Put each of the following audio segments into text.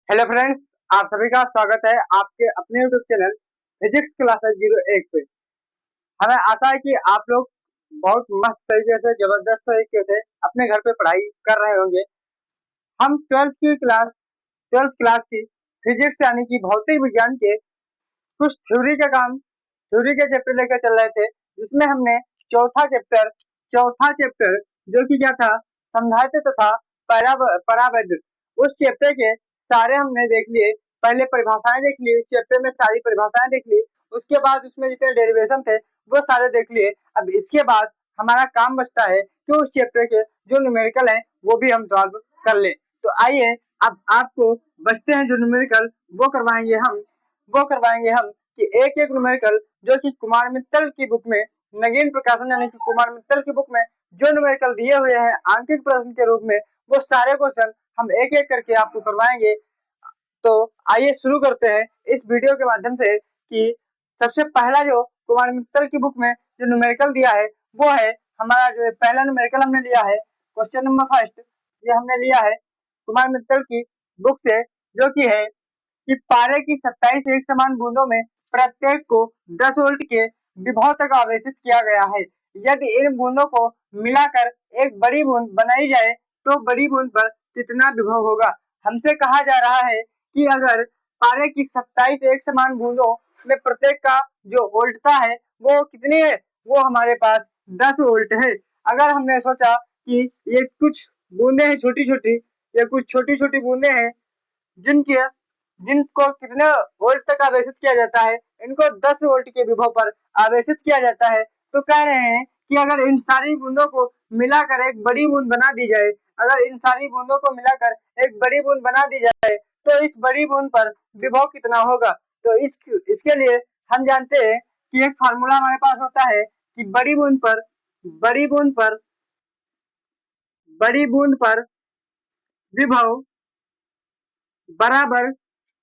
Hello friends, आप सभी का स्वागत है आपके अपने यूट्यूब चैनल फिजिक्स क्लासेस 01 पे। हमें आशा है कि आप लोग बहुत मस्त तरीके से, जबरदस्त तरीके से अपने घर पे पढ़ाई कर रहे होंगे। हम 12th क्लास की फिजिक्स यानी कि भौतिक विज्ञान के कुछ थ्योरी के चैप्टर लेकर चल रहे थे, जिसमें हमने चौथा चैप्टर जो कि क्या था, संधारित्र तथा परावैद्युत, उस चैप्टर के सारे हमने देख लिए। पहले परिभाषाएं देख ली, उस चैप्टर में सारी परिभाषाएं देख ली। उसके बाद उसमें जितने डेरिवेशन थे वो सारे देख लिए। अब इसके बाद हमारा काम बचता है कि उस चैप्टर के जो न्यूमेरिकल है वो भी हम सॉल्व कर ले। तो आइए, अब आपको बचते हैं जो न्यूमेरिकल वो करवाएंगे हम कि एक एक न्यूमेरिकल जो कि कुमार मित्तल की बुक में, नगीन प्रकाशन यानी कि कुमार मित्तल की बुक में जो न्यूमेरिकल दिए हुए हैं आंकिक प्रश्न के रूप में, वो सारे क्वेश्चन हम एक एक करके आपको करवाएंगे। तो आइए शुरू करते हैं इस वीडियो के माध्यम से कि सबसे पहला जो कुमार मित्तल की बुक में जो न्यूमेरिकल दिया है वो है हमारा, जो पहला न्यूमेरिकल हमने लिया है क्वेश्चन नंबर फर्स्ट, ये हमने लिया है कुमार मित्तल की बुक से, जो कि है कि पारे की 27 एक समान बूंदों में प्रत्येक को 10 वोल्ट के विभव तक आवेशित किया गया है। यदि इन बूंदों को मिलाकर एक बड़ी बूंद बनाई जाए तो बड़ी बूंद पर कितना विभव होगा। हमसे कहा जा रहा है कि अगर पारे की 27 एक समान बूंदों में प्रत्येक का जो वोल्टता है वो कितनी है, वो हमारे पास 10 वोल्ट है। अगर हमने सोचा कि ये कुछ बूंदे हैं छोटी छोटी, ये कुछ छोटी छोटी बूंदे हैं जिनके जिनको कितने वोल्ट तक आवेशित किया जाता है, इनको 10 वोल्ट के विभव पर आवेशित किया जाता है। तो कह रहे हैं कि अगर इन सारी बूंदों को मिलाकर एक बड़ी बूंद बना दी जाए, अगर इन सारी बूंदों को मिलाकर एक बड़ी बूंद बना दी जाए तो इस बड़ी बूंद पर विभव कितना होगा। तो इसके लिए हम जानते हैं कि एक फार्मूला हमारे पास होता है कि बड़ी बूंद पर विभव बराबर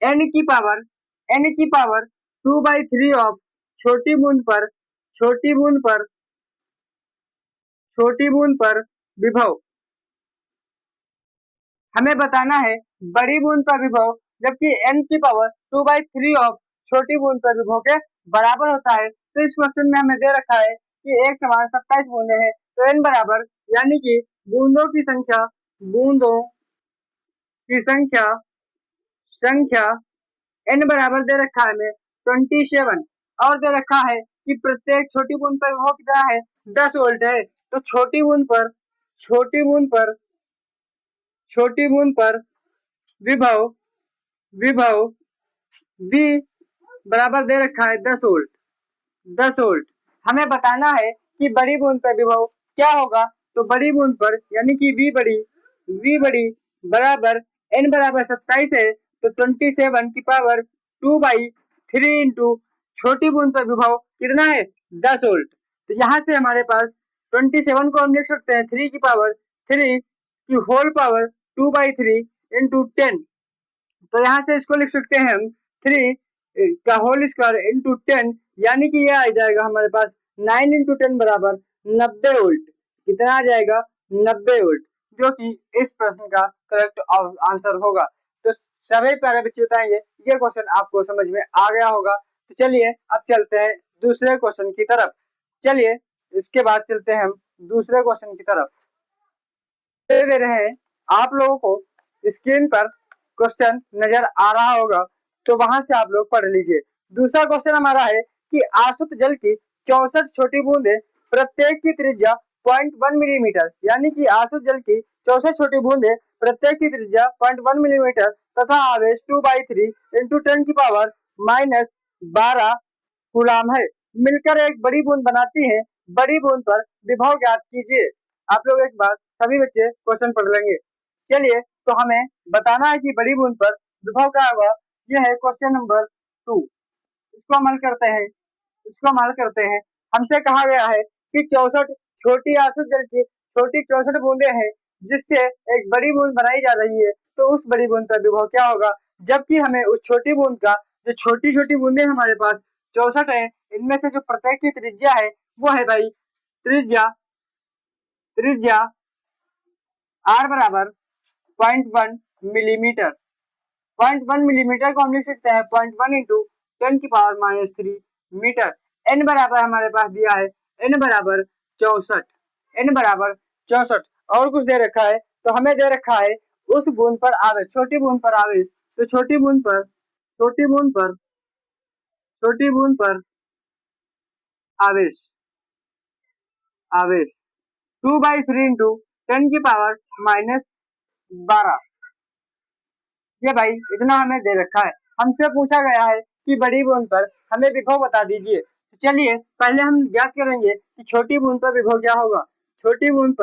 एन की पावर 2/3 ऑफ छोटी बूंद पर विभव। हमें बताना है बड़ी बूंद पर विभव, जबकि एन की पावर 2/3 ऑफ छोटी बूंद पर विभव के बराबर होता है। तो इस क्वेश्चन में हमें दे रखा है कि एक समान 27 बूंदे हैं, तो एन बराबर यानी कि बूंदों की संख्या एन बराबर दे रखा है हमें 27, और दे रखा है कि प्रत्येक छोटी बूंद पर विभव कितना है, 10 वोल्ट है। तो छोटी बूंद पर विभव V बराबर दे रखा है 10 वोल्ट। हमें बताना है कि बड़ी बूंद पर विभव क्या होगा। तो बड़ी बूंद पर यानी कि V बड़ी बराबर N बराबर 27 है, तो 27 की पावर 2/3 इंटू छोटी बूंद पर विभव कितना है, 10 वोल्ट। तो यहाँ से हमारे पास 27 को हम लिख सकते हैं 3 की पावर 3 की होल पावर 2/3 इंटू 10। तो यहाँ से इसको लिख सकते हैं हम 3 का होल स्क्वायर इंटू 10, यानी कि ये आ जाएगा हमारे पास 9 इंटू 10 बराबर 90 वोल्ट। कितना आ जाएगा, 90 वोल्ट, जो कि इस प्रश्न का करेक्ट आंसर होगा। तो सभी प्यारे बच्चे बताएंगे ये क्वेश्चन आपको समझ में आ गया होगा। तो चलिए अब चलते हैं दूसरे क्वेश्चन की तरफ। चलिए इसके बाद चलते हैं हम दूसरे क्वेश्चन की तरफ। दे रहे हैं आप लोगों को स्क्रीन पर क्वेश्चन नजर आ रहा होगा, तो वहां से आप लोग पढ़ लीजिए। दूसरा क्वेश्चन हमारा है कि आसुत जल की 64 छोटी बूंदे प्रत्येक की त्रिज्या 0.1 मिलीमीटर, यानी कि आसुत जल की 64 छोटी बूंदे प्रत्येक की त्रिज्या 0.1 मिलीमीटर तथा आवेश 2/3 इंटू 10 की पावर -12 कूलाम है, मिलकर एक बड़ी बूंद बनाती है। बड़ी बूंद पर विभव ज्ञात कीजिए। आप लोग एक बार सभी बच्चे क्वेश्चन पढ़ लेंगे। चलिए, तो हमें बताना है कि बड़ी बूंद पर विभव क्या होगा। यह है क्वेश्चन नंबर 2। इसको हम हल करते हैं। हमसे कहा गया है कि 64 छोटी आसुत जल की छोटी 64 बूंदे हैं, जिससे एक बड़ी बूंद बनाई जा रही है। तो उस बड़ी बूंद पर विभव क्या होगा, जबकि हमें उस छोटी बूंद का, जो छोटी छोटी बूंदे हमारे पास 64 है, इनमें से जो प्रत्येक की त्रिज्या है वो है भाई त्रिज्या R बराबर 0.1 मिलीमीटर। 0.1 मिलीमीटर को हम लिख सकते हैं 0.1 इंटू 10⁻³ मीटर। n बराबर हमारे पास दिया है n बराबर 64, n बराबर 64। और कुछ दे रखा है, तो हमें दे रखा है उस बूंद पर आवेश, छोटी बूंद पर आवेश। तो छोटी बूंद पर आवेश 2/3 इंटू 10⁻12। ये भाई इतना हमें दे रखा है। हमसे पूछा गया है कि बड़ी बूंद पर हमें विभव बता दीजिए। तो चलिए पहले हम ज्ञात करेंगे कि छोटी बूंद पर विभव क्या होगा। छोटी बूंद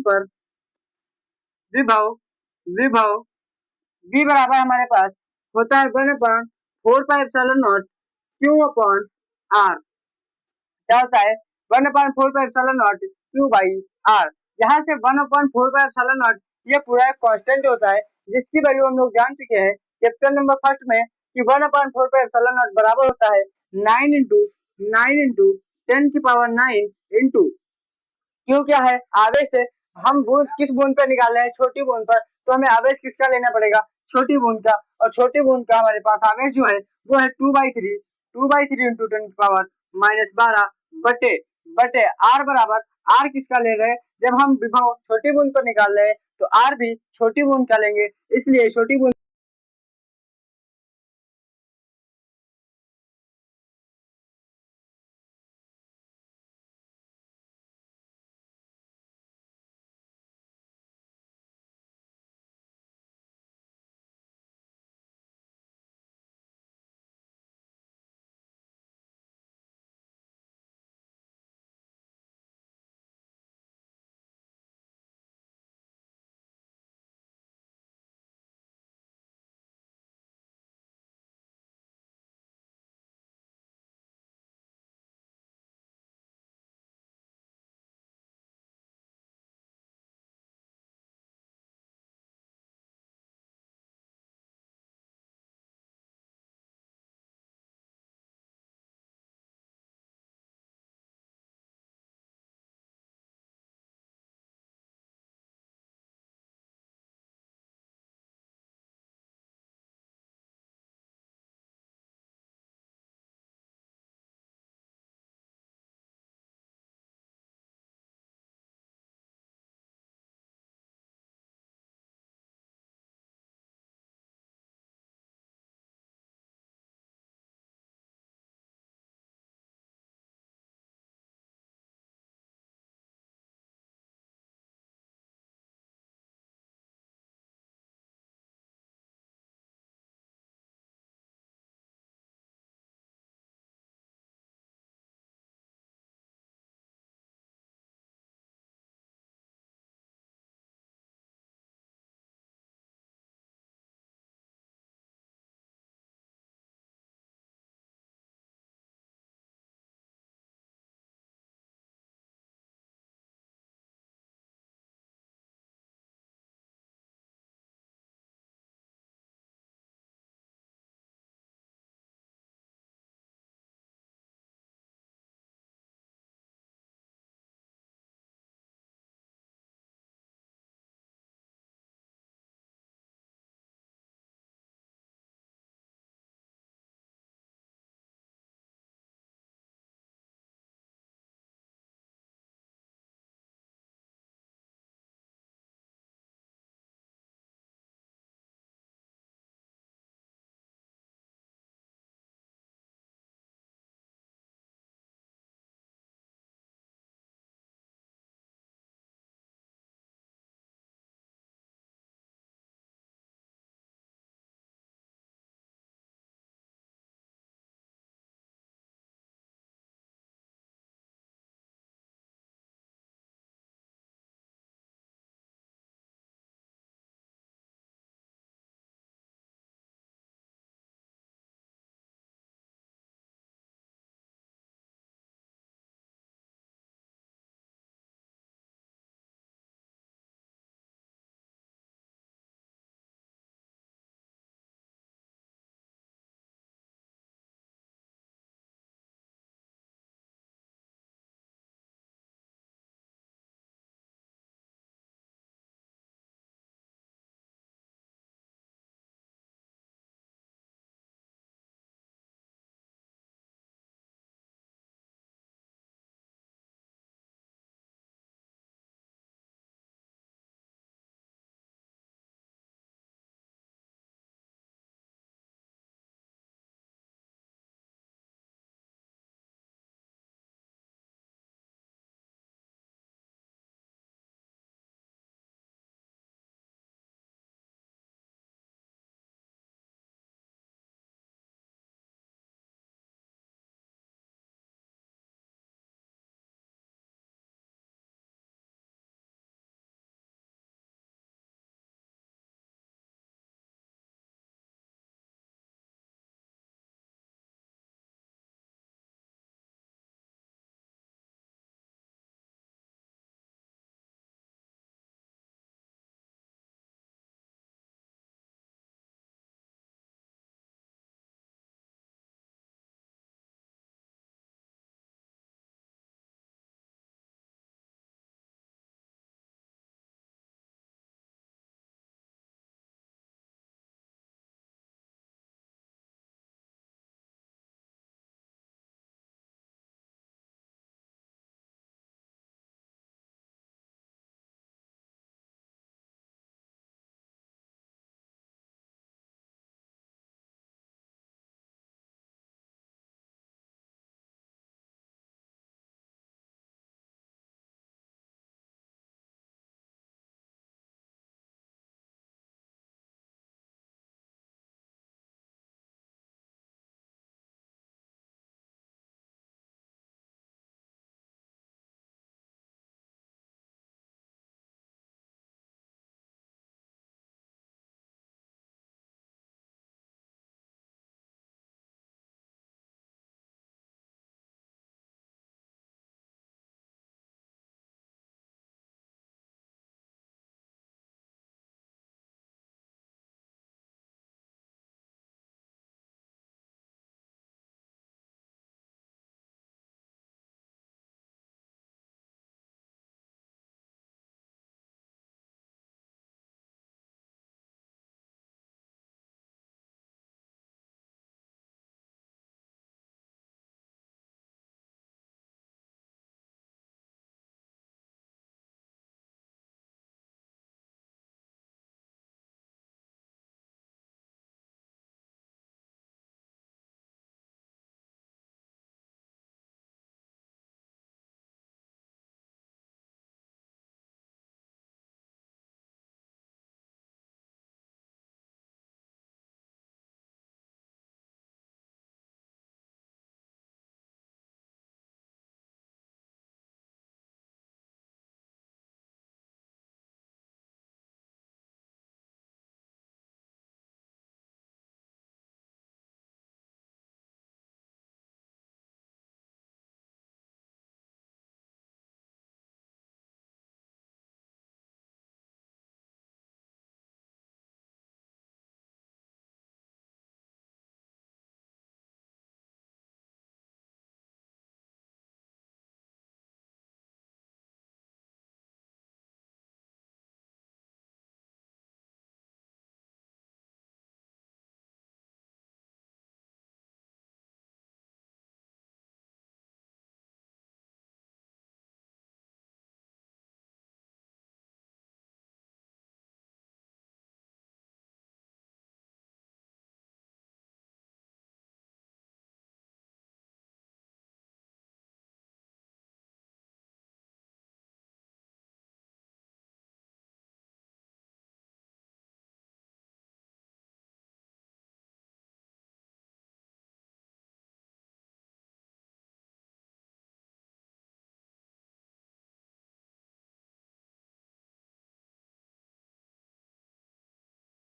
पर विभव V बराबर हमारे पास होता है 1/4πε0 Q/R। क्या होता है 1/4πε0 Q/R। यहाँ से 1/4πε0 ये पूरा एक कांस्टेंट होता है, जिसकी वैल्यू हम लोग जान चुके हैं चैप्टर नंबर 1 में कि 1/4πε0 बराबर होता है 9 इंटू 10⁹ इंटू क्यों क्या है आवेश है। हम बूंद किस बूंद पर निकाल रहे हैं, छोटी बूंद पर, तो हमें आवेश किसका लेना पड़ेगा, छोटी बूंद का। और छोटी बूंद का हमारे पास आवेश जो है वो है 2/3 इंटू 10⁻12 बटे R बराबर। R किसका ले रहे हैं, जब हम विभव छोटी बूंद पर निकाल रहे हैं तो R भी छोटी बूंद का लेंगे, इसलिए छोटी बूंद